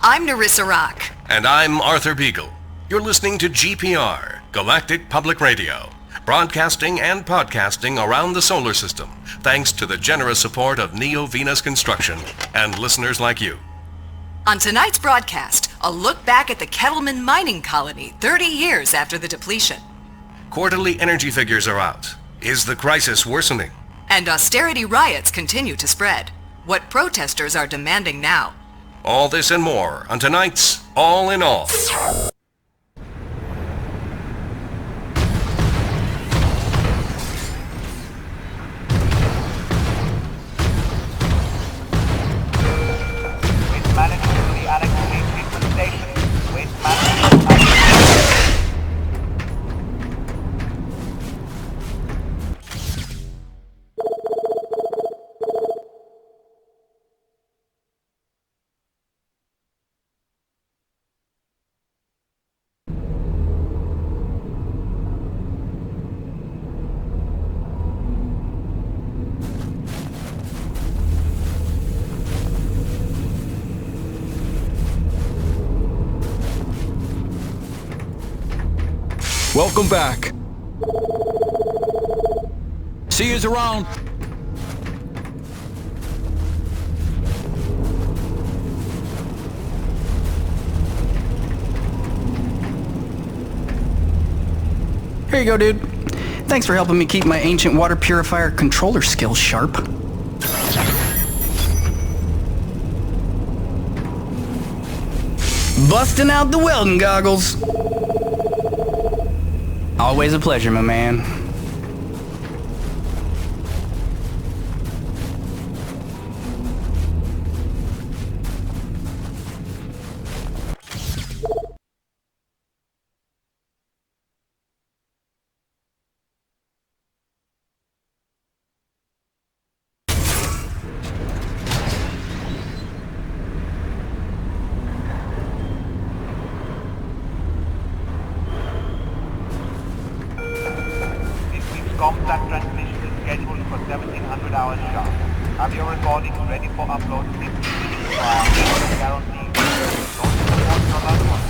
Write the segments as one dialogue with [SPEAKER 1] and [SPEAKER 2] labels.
[SPEAKER 1] I'm Narissa Rock.
[SPEAKER 2] And I'm Arthur Beagle. You're listening to GPR, Galactic Public Radio, broadcasting and podcasting around the solar system, thanks to the generous support of Neo Venus Construction and listeners like you.
[SPEAKER 1] On tonight's broadcast, a look back at the Kettleman mining colony 30 years after the depletion.
[SPEAKER 2] Quarterly energy figures are out. Is the crisis worsening?
[SPEAKER 1] And austerity riots continue to spread. What protesters are demanding now.
[SPEAKER 2] All this and more on tonight's All in All.
[SPEAKER 3] Waste management to the Alex Lee treatment station. Waste management.
[SPEAKER 4] Welcome back. See yous around.
[SPEAKER 5] Here you go, dude. Thanks for helping me keep my ancient water purifier controller skills sharp. Busting out the welding goggles. Always a pleasure, my man.
[SPEAKER 3] Comsat transmission is scheduled for 1700 hours sharp. Have your recordings ready for upload 15 minutes prior. Guarantee. Don't support your loved ones.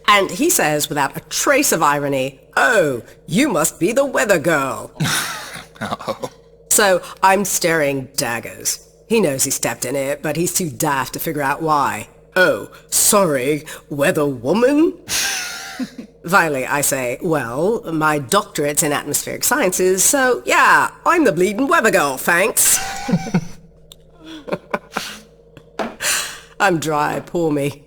[SPEAKER 6] And he says, without a trace of irony, "Oh, you must be the weather girl."
[SPEAKER 4] Uh-oh.
[SPEAKER 6] So I'm staring daggers. He knows he stepped in it, but he's too daft to figure out why. "Oh, sorry, weather woman?" Finally, I say, "Well, my doctorate's in atmospheric sciences, so yeah, I'm the bleeding weather girl, thanks." I'm dry, poor me.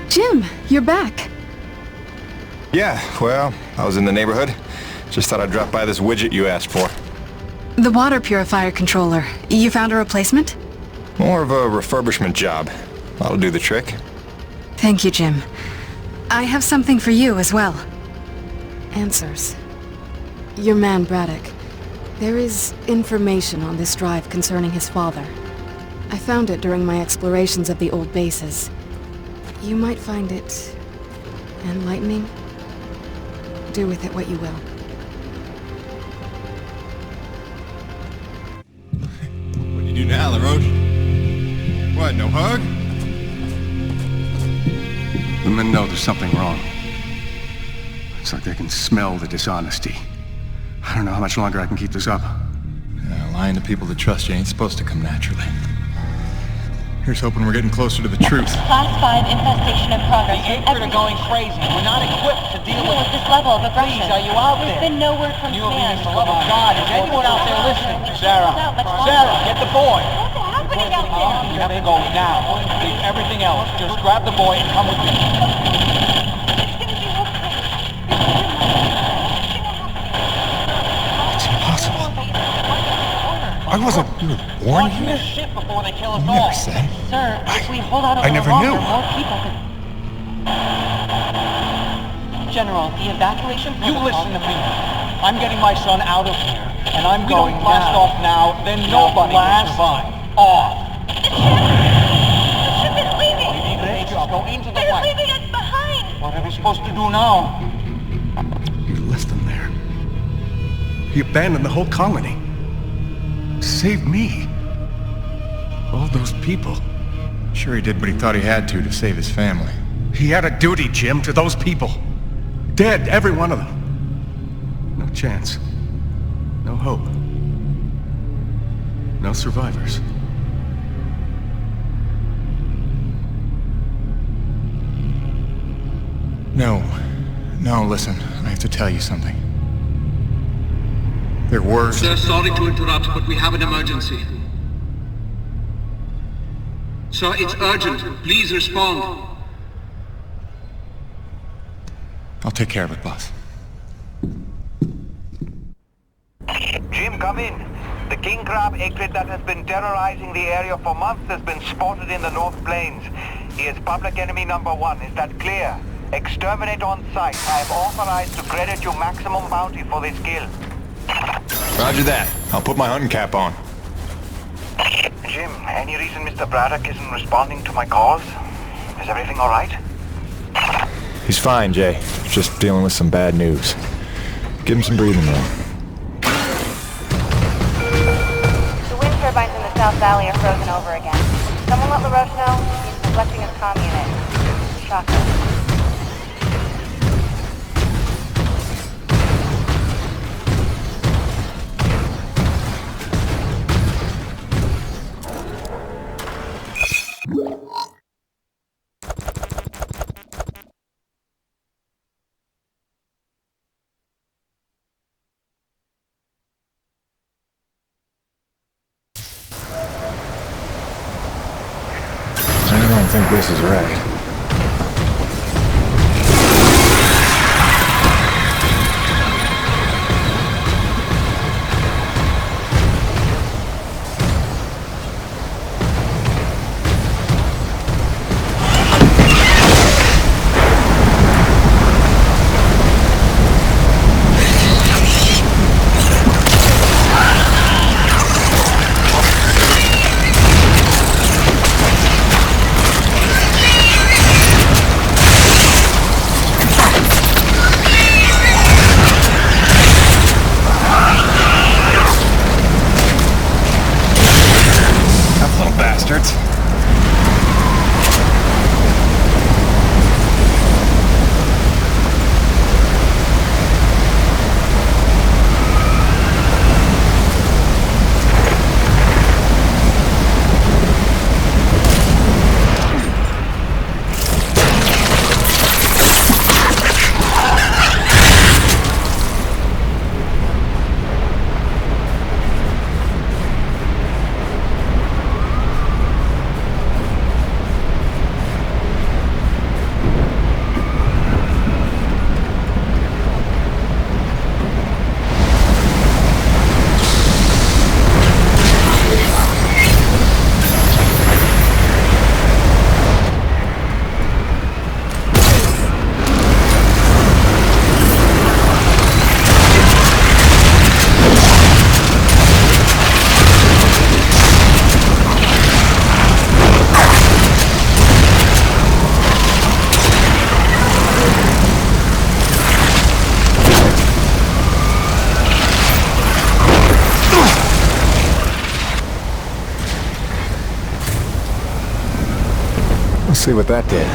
[SPEAKER 7] Jim, you're back.
[SPEAKER 4] Yeah, well, I was in the neighborhood. Just thought I'd drop by this widget you asked for.
[SPEAKER 7] The water purifier controller. You found a replacement?
[SPEAKER 4] More of a refurbishment job. That'll do the trick.
[SPEAKER 7] Thank you, Jim. I have something for you as well. Answers. Your man, Braddock. There is information on this drive concerning his father. I found it during my explorations of the old bases. You might find it enlightening. Do with it what you will.
[SPEAKER 4] What do you do now, LaRoche? What, no hug?
[SPEAKER 8] The men know there's something wrong. It's like they can smell the dishonesty. I don't know how much longer I can keep this up.
[SPEAKER 4] Lying to people that trust you ain't supposed to come naturally. Here's hoping we're getting closer to the truth.
[SPEAKER 9] Class 5 infestation in progress.
[SPEAKER 3] The Aprid are going crazy. We're not equipped to deal with
[SPEAKER 9] this level of aggression.
[SPEAKER 3] Please, are you out there?
[SPEAKER 9] There's been no word from
[SPEAKER 3] Neil Venus,
[SPEAKER 9] command.
[SPEAKER 3] for the love of God, is anyone out there listening? Sarah, get the boy.
[SPEAKER 9] What's happening out there?
[SPEAKER 3] You have to go now. Leave everything else. Just grab the boy and come with me.
[SPEAKER 4] It's impossible. I wasn't born here.
[SPEAKER 3] Shit before they kill us
[SPEAKER 4] You never
[SPEAKER 3] all.
[SPEAKER 4] said.
[SPEAKER 9] Sir, if we hold out a
[SPEAKER 4] I
[SPEAKER 9] little
[SPEAKER 4] never
[SPEAKER 9] longer,
[SPEAKER 4] knew.
[SPEAKER 9] more people could... General, the evacuation
[SPEAKER 3] You
[SPEAKER 9] protocol...
[SPEAKER 3] listen to me. I'm getting my son out of here, and I'm going to blast off now, then nobody will survive. Off.
[SPEAKER 9] The ship is leaving!
[SPEAKER 3] Go into the
[SPEAKER 9] They're
[SPEAKER 3] light.
[SPEAKER 9] leaving us behind!
[SPEAKER 3] What are we supposed to do now?
[SPEAKER 8] You left them there. He abandoned the whole colony. Saved me. All those people.
[SPEAKER 4] Sure he did what he thought he had to save his family.
[SPEAKER 8] He had a duty, Jim, to those people. Dead, every one of them. No chance. No hope. No survivors.
[SPEAKER 4] No, listen. I have to tell you something. There were...
[SPEAKER 10] Sir, sorry to interrupt, but we have an emergency. Sir, it's urgent. Please respond.
[SPEAKER 4] I'll take care of it, boss.
[SPEAKER 3] Jim, come in. The king crab Aprid that has been terrorizing the area for months has been spotted in the North Plains. He is public enemy number 1. Is that clear? Exterminate on sight. I have authorized to credit you maximum bounty for this kill.
[SPEAKER 4] Roger that. I'll put my hunting cap on.
[SPEAKER 3] Jim, any reason Mr. Braddock isn't responding to my calls? Is everything all right?
[SPEAKER 4] He's fine, Jay. Just dealing with some bad news. Give him some breathing room.
[SPEAKER 11] The wind turbines in the South Valley are frozen over again. Someone let LaRoche know he's neglecting his comm unit. Shocker.
[SPEAKER 4] I don't think this is right. Bastards. Let's see what that did.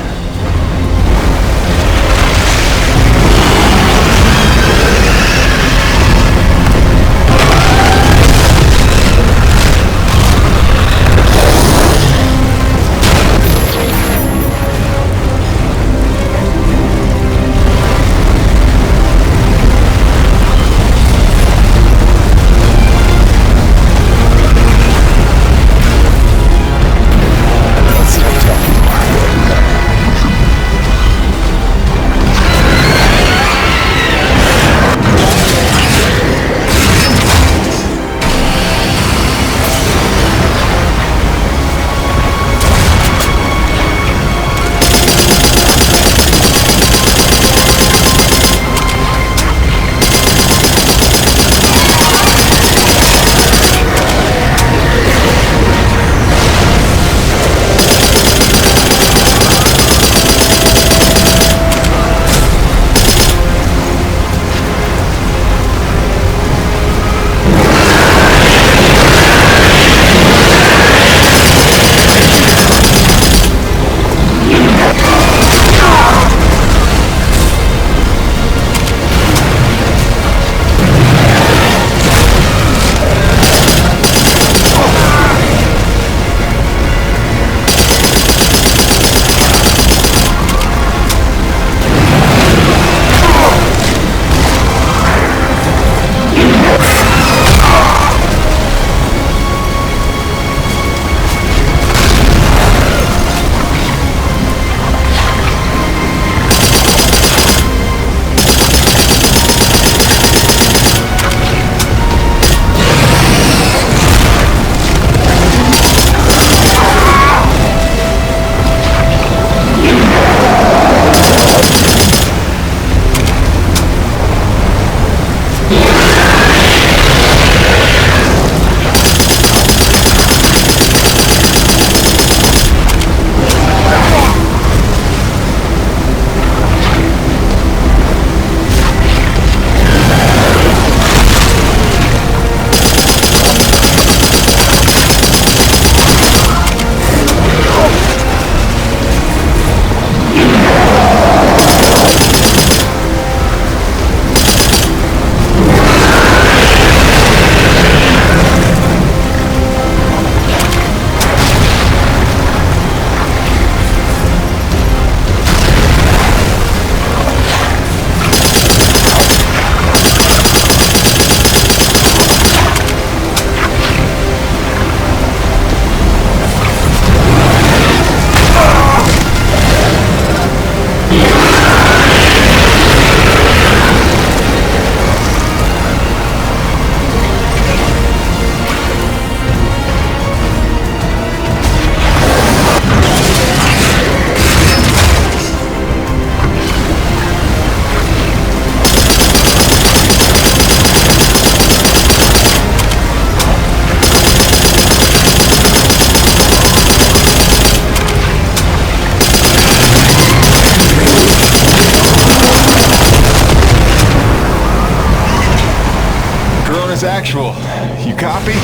[SPEAKER 4] Actual. You copy?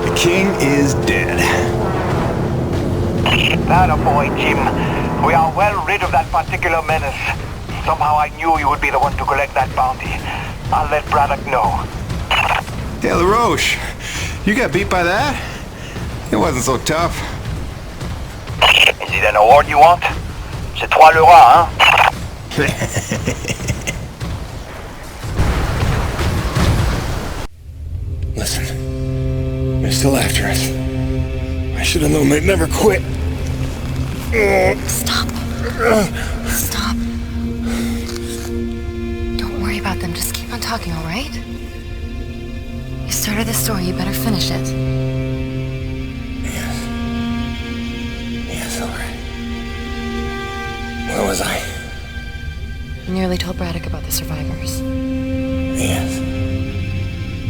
[SPEAKER 4] The king is dead.
[SPEAKER 3] That boy, Jim. We are well rid of that particular menace. Somehow I knew you would be the one to collect that bounty. I'll let Braddock know.
[SPEAKER 4] Hey, LaRoche, you got beat by that? It wasn't so tough.
[SPEAKER 3] Is it an award you want? C'est 3 le roi, hein?
[SPEAKER 8] Listen, they're still after us. I should have known they'd never quit.
[SPEAKER 7] Stop. Stop. Don't worry about them. Just keep on talking, all right? You started this story. You better finish it.
[SPEAKER 8] Yes. Yes, all right. Where was I?
[SPEAKER 7] You nearly told Braddock about the survivors.
[SPEAKER 8] Yes.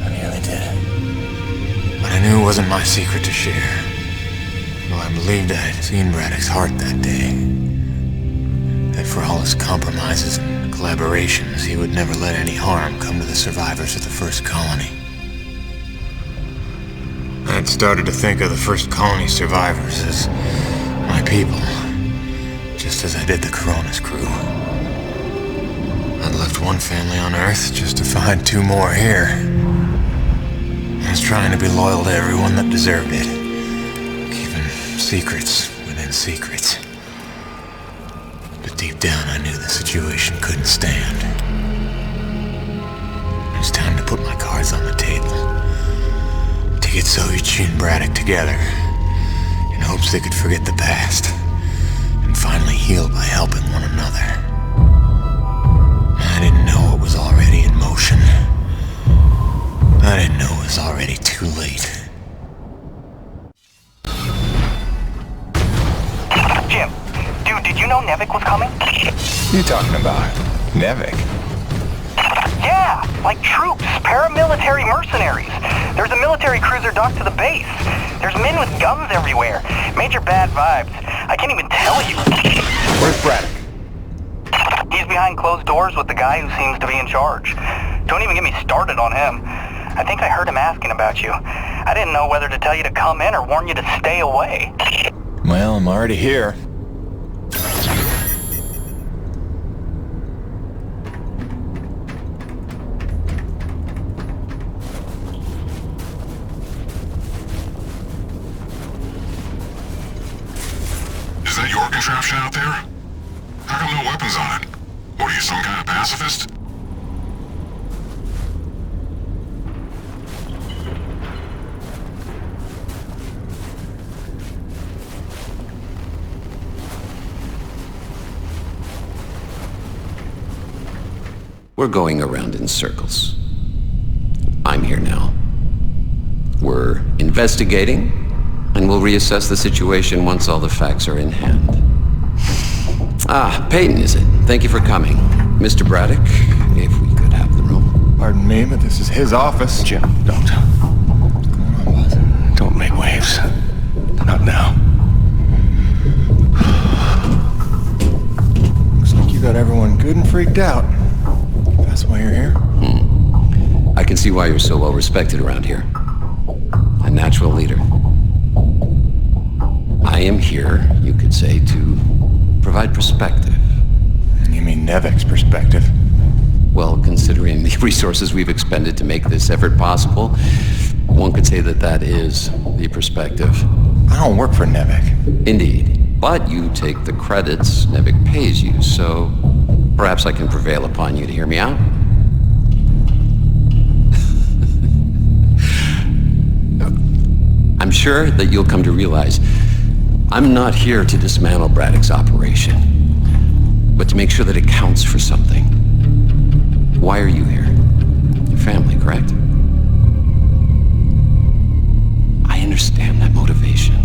[SPEAKER 8] I nearly did. But I knew it wasn't my secret to share. Well, I believed I had seen Braddock's heart that day. That for all his compromises and collaborations, he would never let any harm come to the survivors of the first colony. I had started to think of the first colony survivors as my people. just as I did the Corona's crew. I'd left one family on Earth just to find two more here. I was trying to be loyal to everyone that deserved it, keeping secrets within secrets. But deep down, I knew the situation couldn't stand. It was time to put my cards on the table, to get Soyuchi and Braddock together, in hopes they could forget the past, and finally heal by helping one another. I didn't know it was already in motion. I didn't know it was already too late.
[SPEAKER 3] Jim, dude, did you know Nevik was coming?
[SPEAKER 4] You talking about Nevik?
[SPEAKER 3] Yeah, like troops, paramilitary mercenaries. There's a military cruiser docked to the base. There's men with guns everywhere. Major bad vibes. I can't even tell you.
[SPEAKER 4] Where's Braddock?
[SPEAKER 3] He's behind closed doors with the guy who seems to be in charge. Don't even get me started on him. I think I heard him asking about you. I didn't know whether to tell you to come in or warn you to stay away.
[SPEAKER 4] Well, I'm already here.
[SPEAKER 12] Is that your contraption out there? How come no weapons on it? What are you, some kind of pacifist?
[SPEAKER 13] We're going around in circles. I'm here now. We're investigating, and we'll reassess the situation once all the facts are in hand. Ah, Peyton, is it? Thank you for coming. Mr. Braddock, if we could have the room.
[SPEAKER 4] Pardon me, but this is his office.
[SPEAKER 14] Jim, don't. Don't make waves. Not now.
[SPEAKER 4] Looks like you got everyone good and freaked out. That's why you're here?
[SPEAKER 13] I can see why you're so well respected around here. A natural leader. I am here, you could say, to provide perspective.
[SPEAKER 4] You mean Nevik's perspective?
[SPEAKER 13] Well, considering the resources we've expended to make this effort possible, one could say that that is the perspective.
[SPEAKER 4] I don't work for Nevik.
[SPEAKER 13] Indeed. But you take the credits Nevik pays you, so perhaps I can prevail upon you to hear me out. I'm sure that you'll come to realize I'm not here to dismantle Braddock's operation, but to make sure that it counts for something. Why are you here? Your family, correct? I understand that motivation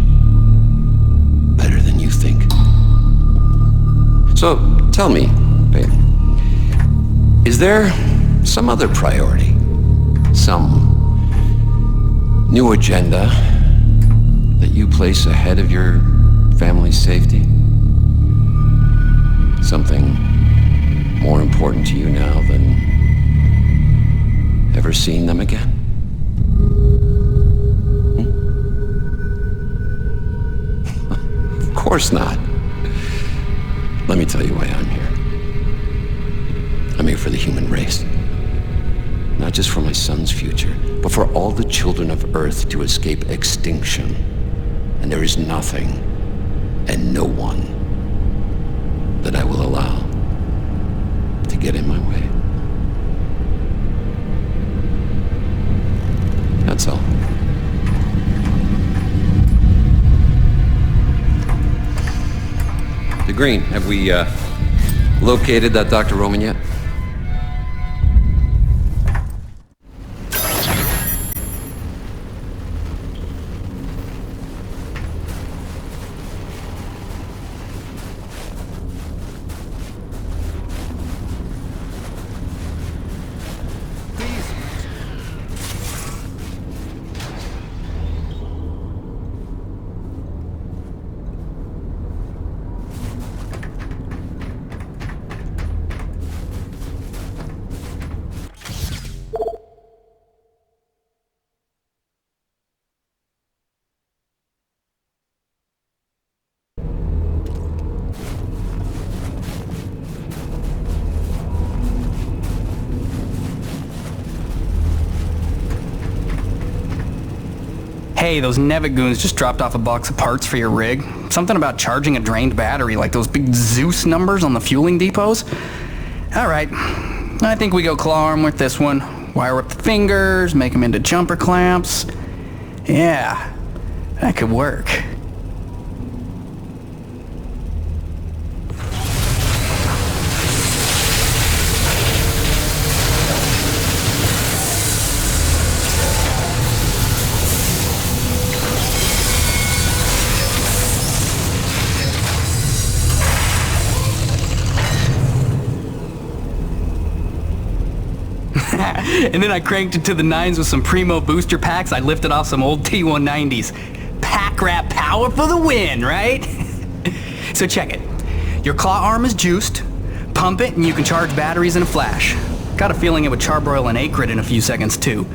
[SPEAKER 13] better than you think. So, tell me, Peyton, is there some other priority? Some new agenda that you place ahead of your family's safety? Something more important to you now than ever seeing them again? Of course not. Let me tell you why I'm here. I'm here for the human race. Not just for my son's future, but for all the children of Earth to escape extinction. And there is nothing and no one that I will allow to get in my way. That's all. Green, have we located that Dr. Roman yet?
[SPEAKER 5] Hey, those Nevic goons just dropped off a box of parts for your rig. Something about charging a drained battery, like those big Zeus numbers on the fueling depots. Alright, I think we go claw arm with this one. Wire up the fingers, make them into jumper clamps. Yeah, that could work. And then I cranked it to the nines with some Primo booster packs I lifted off some old T-190s. Pack rat power for the win, right? So check it. Your claw arm is juiced. Pump it and you can charge batteries in a flash. Got a feeling it would charbroil an acrid in a few seconds too.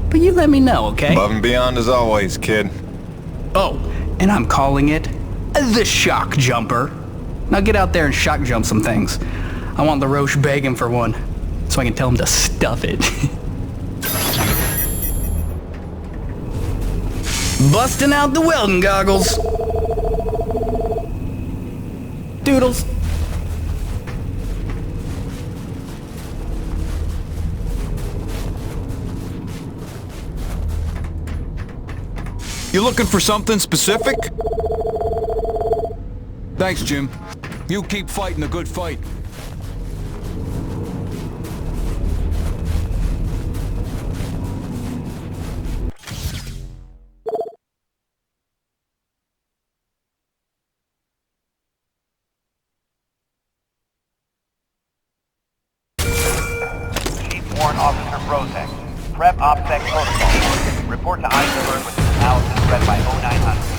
[SPEAKER 5] But you let me know, okay?
[SPEAKER 15] Above and beyond as always, kid.
[SPEAKER 5] Oh, and I'm calling it the shock jumper. Now get out there and shock jump some things. I want LaRoche begging for one, so I can tell him to stuff it. Busting out the welding goggles. Doodles.
[SPEAKER 16] You looking for something specific? Thanks, Jim. You keep fighting a good fight.
[SPEAKER 3] Warrant Officer Brozek. Prep OPSEC protocol. Report to Eisenberg with analysis read by 0900.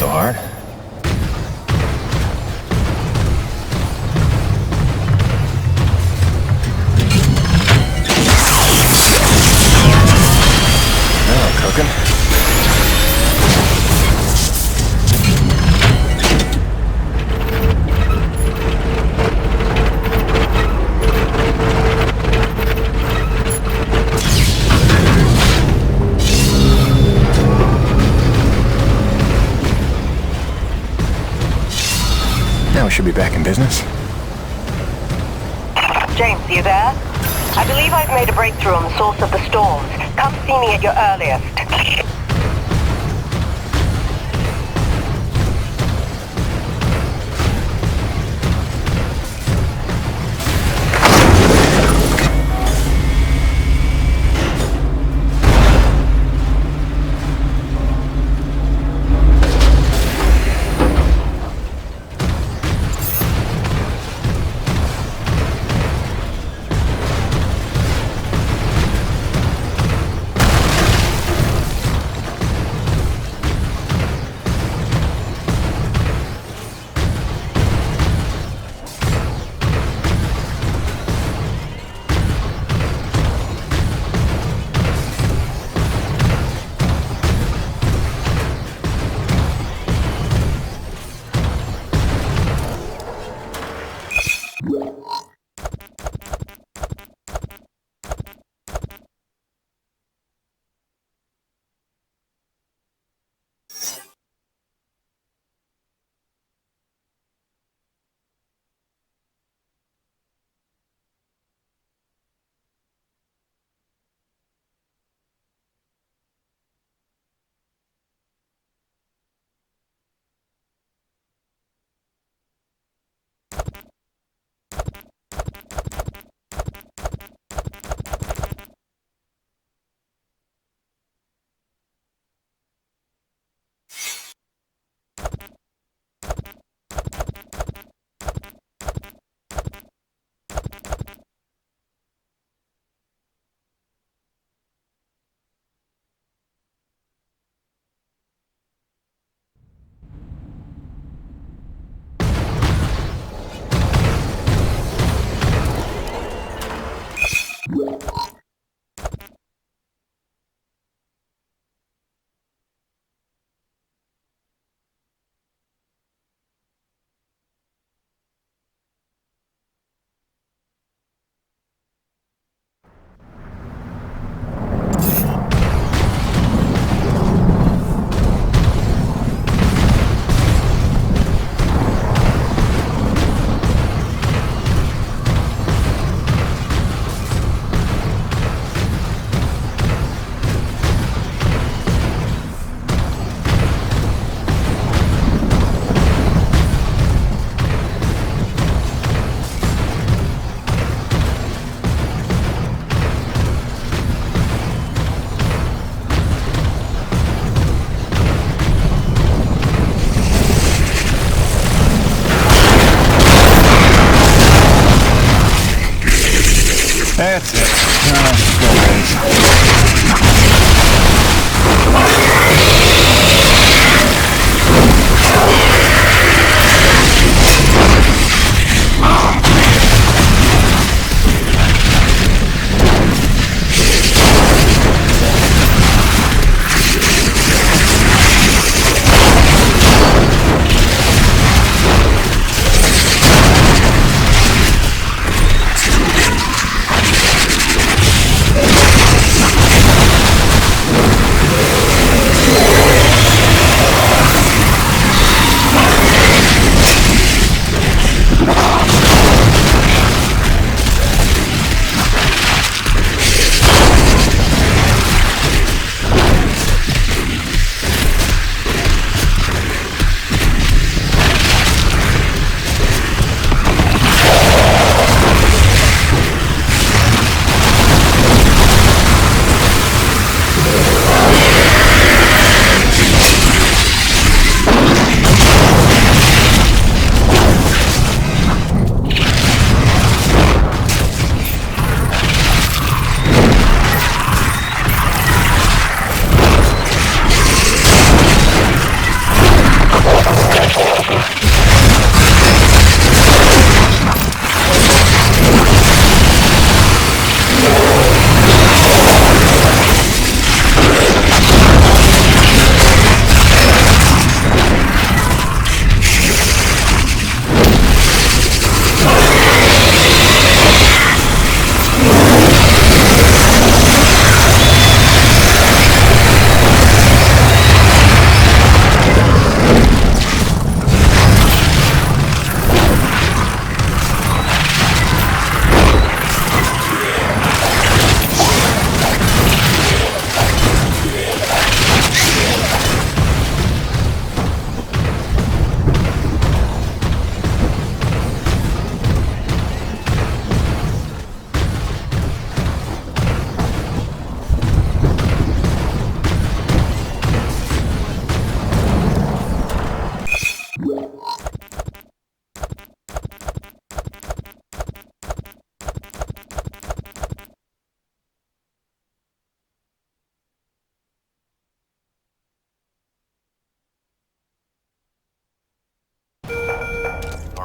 [SPEAKER 8] so hard. Now cooking. Now we should be back in business.
[SPEAKER 17] James, you there? I believe I've made a breakthrough on the source of the storms. Come see me at your earliest.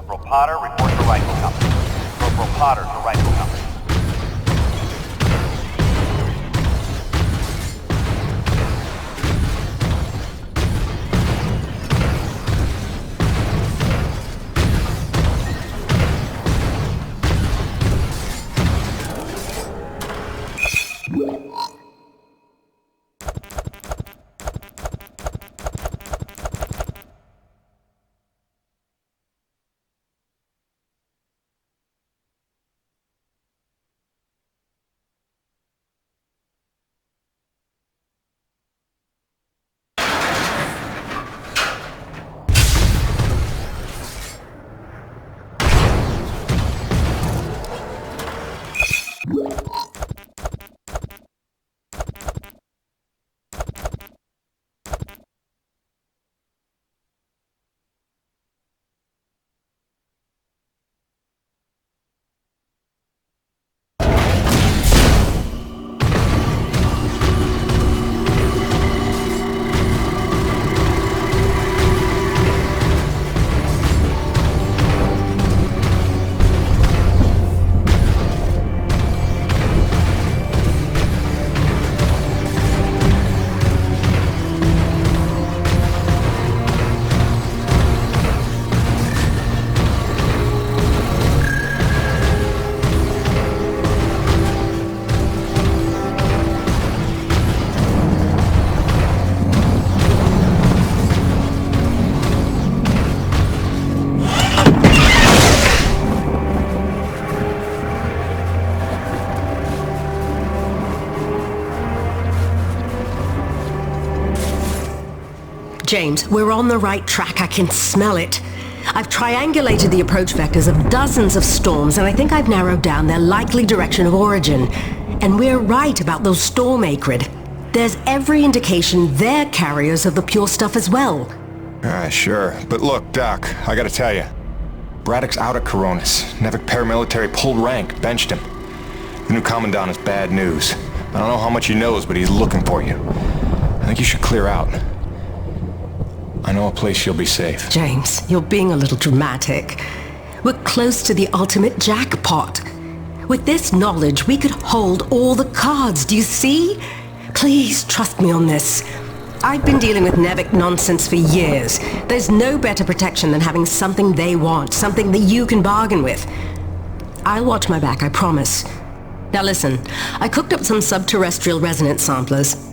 [SPEAKER 3] Corporal Potter, report to Rifle Company. Corporal Potter to Rifle Company.
[SPEAKER 6] James, we're on the right track. I can smell it. I've triangulated the approach vectors of dozens of storms, and I think I've narrowed down their likely direction of origin. And we're right about those storm acrid. There's every indication they're carriers of the pure stuff as well.
[SPEAKER 15] Sure. But look, Doc, I gotta tell you. Braddock's out at Coronis. Nevik paramilitary pulled rank, benched him. The new Commandant is bad news. I don't know how much he knows, but he's looking for you. I think you should clear out. I know a place you'll be safe.
[SPEAKER 6] James, you're being a little dramatic. We're close to the ultimate jackpot. With this knowledge, we could hold all the cards, do you see? Please trust me on this. I've been dealing with Nevik nonsense for years. There's no better protection than having something they want, something that you can bargain with. I'll watch my back, I promise. Now listen, I cooked up some subterrestrial resonance samplers.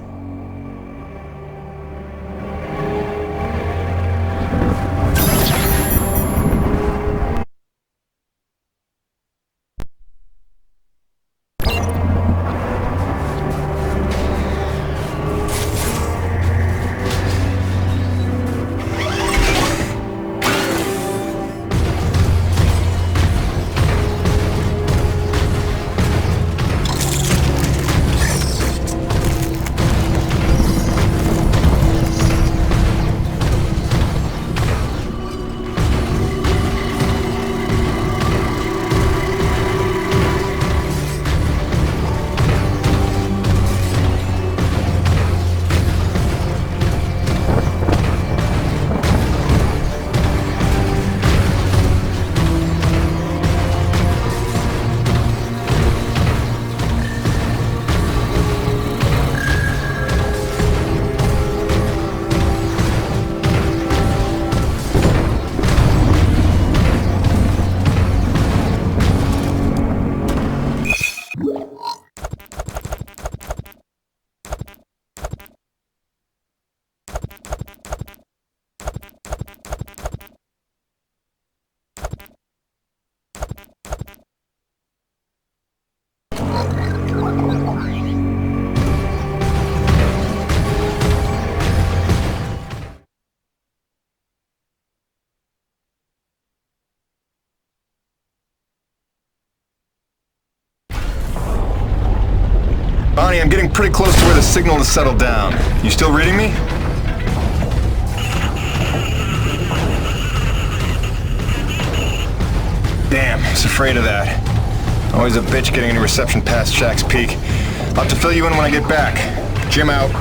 [SPEAKER 15] Bonnie, I'm getting pretty close to where the signal has settled down. You still reading me? Damn, I was afraid of that. Always a bitch getting any reception past Shack's Peak. I'll have to fill you in when I get back. Jim out.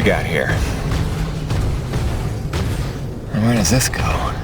[SPEAKER 15] got here?
[SPEAKER 8] And where does this go?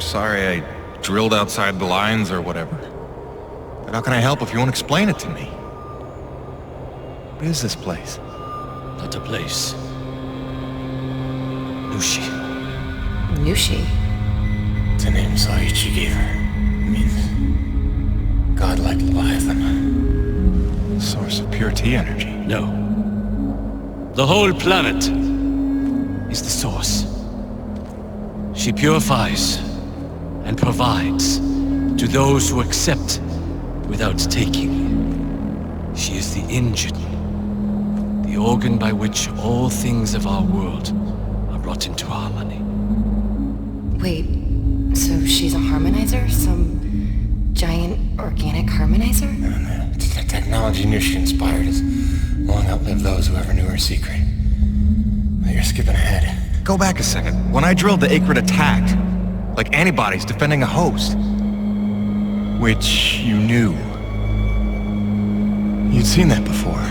[SPEAKER 4] Sorry I drilled outside the lines or whatever. But how can I help if you won't explain it to me? What is this place?
[SPEAKER 13] Not a place. Nushi.
[SPEAKER 7] Nushi?
[SPEAKER 8] It's a name Saichi gave her. It means godlike Leviathan.
[SPEAKER 4] Source of pure T energy.
[SPEAKER 13] No. The whole planet is the source. She purifies and provides to those who accept without taking. She is the engine, the organ by which all things of our world are brought into harmony.
[SPEAKER 7] Wait, so she's a harmonizer? Some giant organic harmonizer?
[SPEAKER 8] No. The technology Nushi inspired has long outlived those who ever knew her secret. But you're skipping ahead.
[SPEAKER 4] Go back a second. When I drilled, the Acrid attacked. Like antibodies defending a host. Which you knew. You'd seen that before.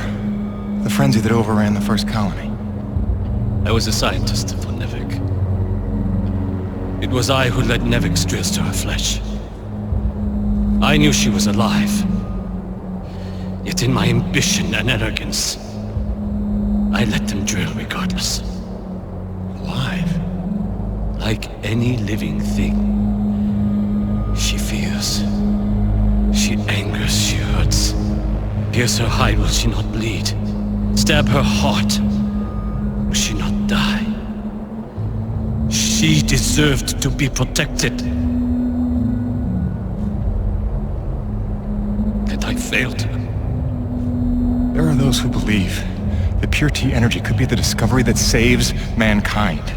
[SPEAKER 4] The frenzy that overran the first colony.
[SPEAKER 13] I was a scientist for Nevik. It was I who led Nevik's drills to her flesh. I knew she was alive. Yet in my ambition and arrogance, I let them drill regardless.
[SPEAKER 4] Alive?
[SPEAKER 13] Like any living thing. She fears. She angers, she hurts. Pierce her hide, will she not bleed? Stab her heart, will she not die? She deserved to be protected. And I failed her.
[SPEAKER 4] There are those who believe that pure T energy could be the discovery that saves mankind.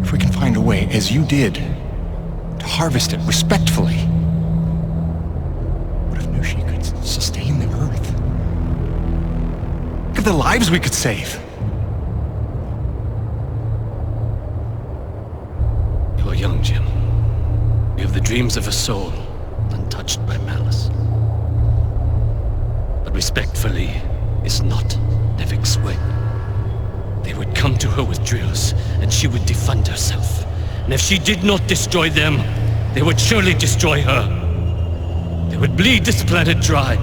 [SPEAKER 4] If we can find a way, as you did, to harvest it respectfully. What if Nushi could sustain the Earth? Look at the lives we could save.
[SPEAKER 13] You're young, Jim. You have the dreams of a soul, untouched by malice. But respectfully is not Nevik's way. They would come to her with drills, and she would defend herself. And if she did not destroy them, they would surely destroy her. They would bleed this planet dry,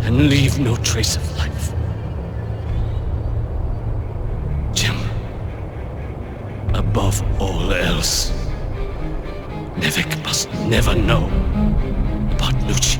[SPEAKER 13] and leave no trace of life. Jim, above all else,
[SPEAKER 18] Nevik must never know about Nucci.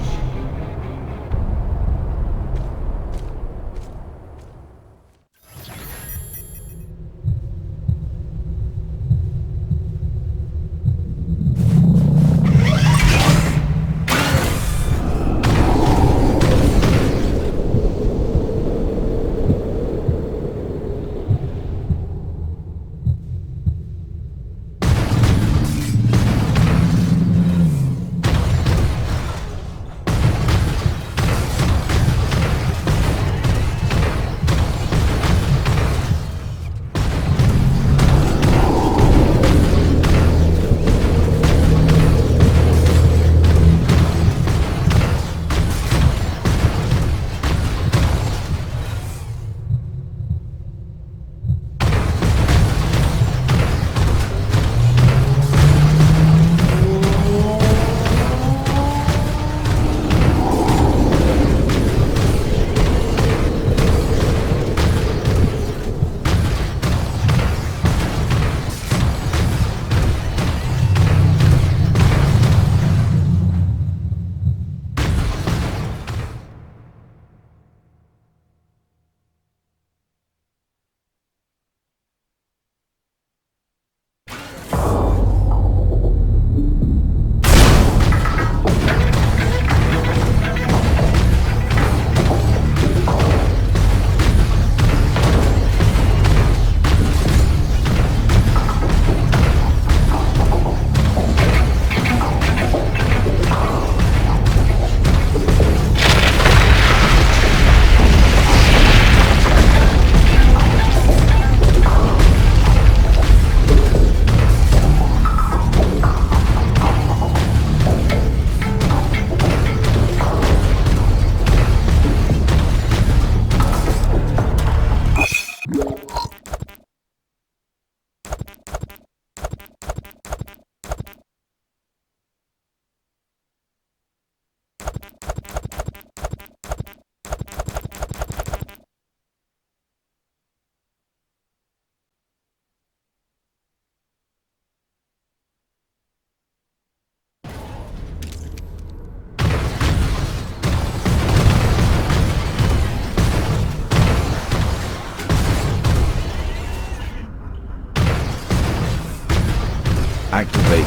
[SPEAKER 19] Activated.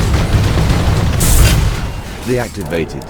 [SPEAKER 19] Deactivated.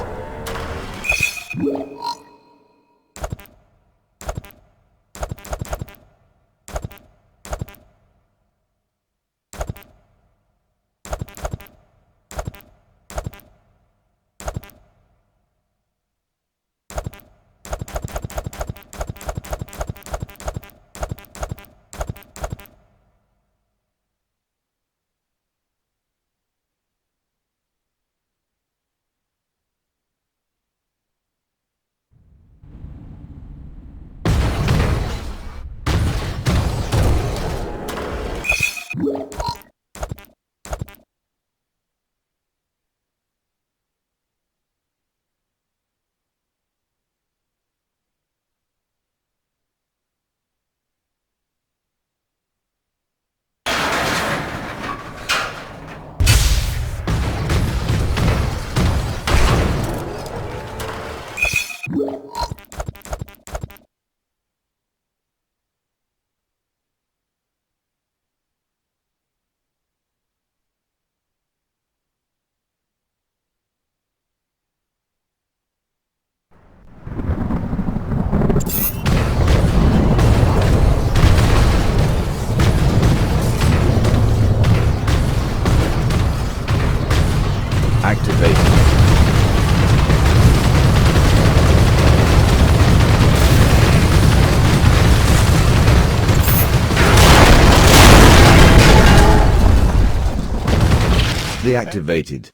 [SPEAKER 19] Deactivated.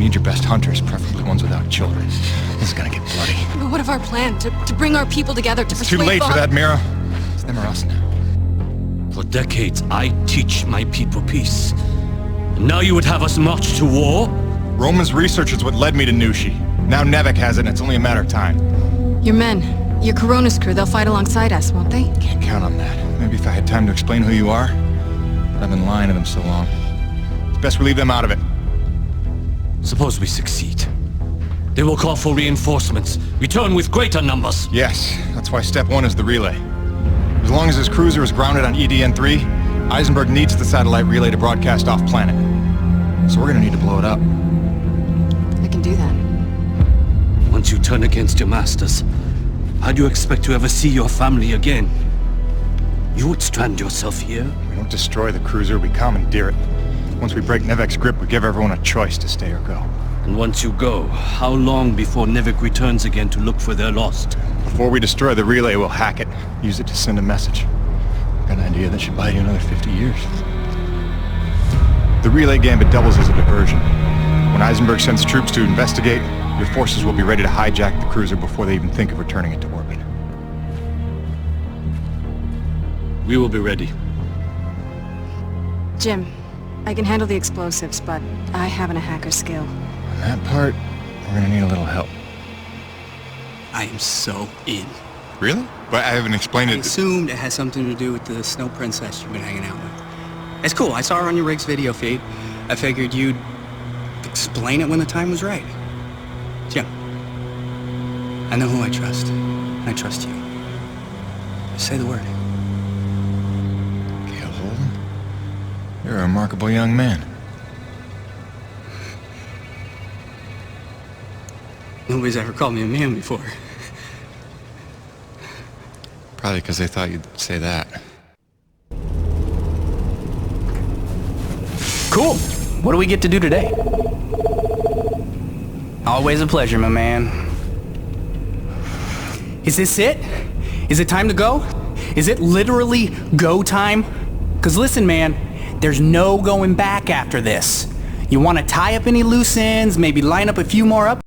[SPEAKER 4] need your best hunters, preferably ones without children. This is gonna get bloody.
[SPEAKER 7] But what of our plan? To bring our people together, to
[SPEAKER 4] It's
[SPEAKER 7] persuade
[SPEAKER 4] too late for
[SPEAKER 7] Bob?
[SPEAKER 4] that, Mira. It's them or us now.
[SPEAKER 18] For decades, I teach my people peace. And now you would have us march to war?
[SPEAKER 4] Roman's research is what led me to Nushi. Now Nevek has it, and it's only a matter of time.
[SPEAKER 7] Your men, your Coronis crew, they'll fight alongside us, won't they?
[SPEAKER 4] Can't count on that. Maybe if I had time to explain who you are. But I've been lying to them so long. It's best we leave them out of it.
[SPEAKER 18] Suppose we succeed. They will call for reinforcements. Return with greater numbers.
[SPEAKER 4] Yes, that's why step one is the relay. As long as his cruiser is grounded on EDN-3, Eisenberg needs the satellite relay to broadcast off-planet. So we're gonna need to blow it up.
[SPEAKER 7] I can do that.
[SPEAKER 18] Once you turn against your masters, how do you expect to ever see your family again? You would strand yourself here?
[SPEAKER 4] We don't destroy the cruiser, we commandeer it. Once we break Nevek's grip, we give everyone a choice to stay or go.
[SPEAKER 18] And once you go, how long before Nevek returns again to look for their lost?
[SPEAKER 4] Before we destroy the relay, we'll hack it. Use it to send a message. Got an idea that should buy you another 50 years. The relay gambit doubles as a diversion. When Eisenberg sends troops to investigate, your forces will be ready to hijack the cruiser before they even think of returning it to orbit.
[SPEAKER 18] We will be ready.
[SPEAKER 7] Jim, I can handle the explosives, but I haven't a hacker skill.
[SPEAKER 4] On that part, we're gonna need a little help.
[SPEAKER 5] I am so in.
[SPEAKER 4] Really? But I haven't explained
[SPEAKER 5] I
[SPEAKER 4] it.
[SPEAKER 5] assumed it has something to do with the snow princess you've been hanging out with. It's cool, I saw her on your rig's video feed. I figured you'd explain it when the time was right. Jim, I know who I trust. I trust you. Just say the word.
[SPEAKER 4] Gail Holden? You're a remarkable young man.
[SPEAKER 5] Nobody's ever called me a man before.
[SPEAKER 4] Probably because they thought you'd say that.
[SPEAKER 5] Cool. What do we get to do today? Always a pleasure, my man. Is this it? Is it time to go? Is it literally go time? Because listen, man, there's no going back after this. You want to tie up any loose ends, maybe line up a few more up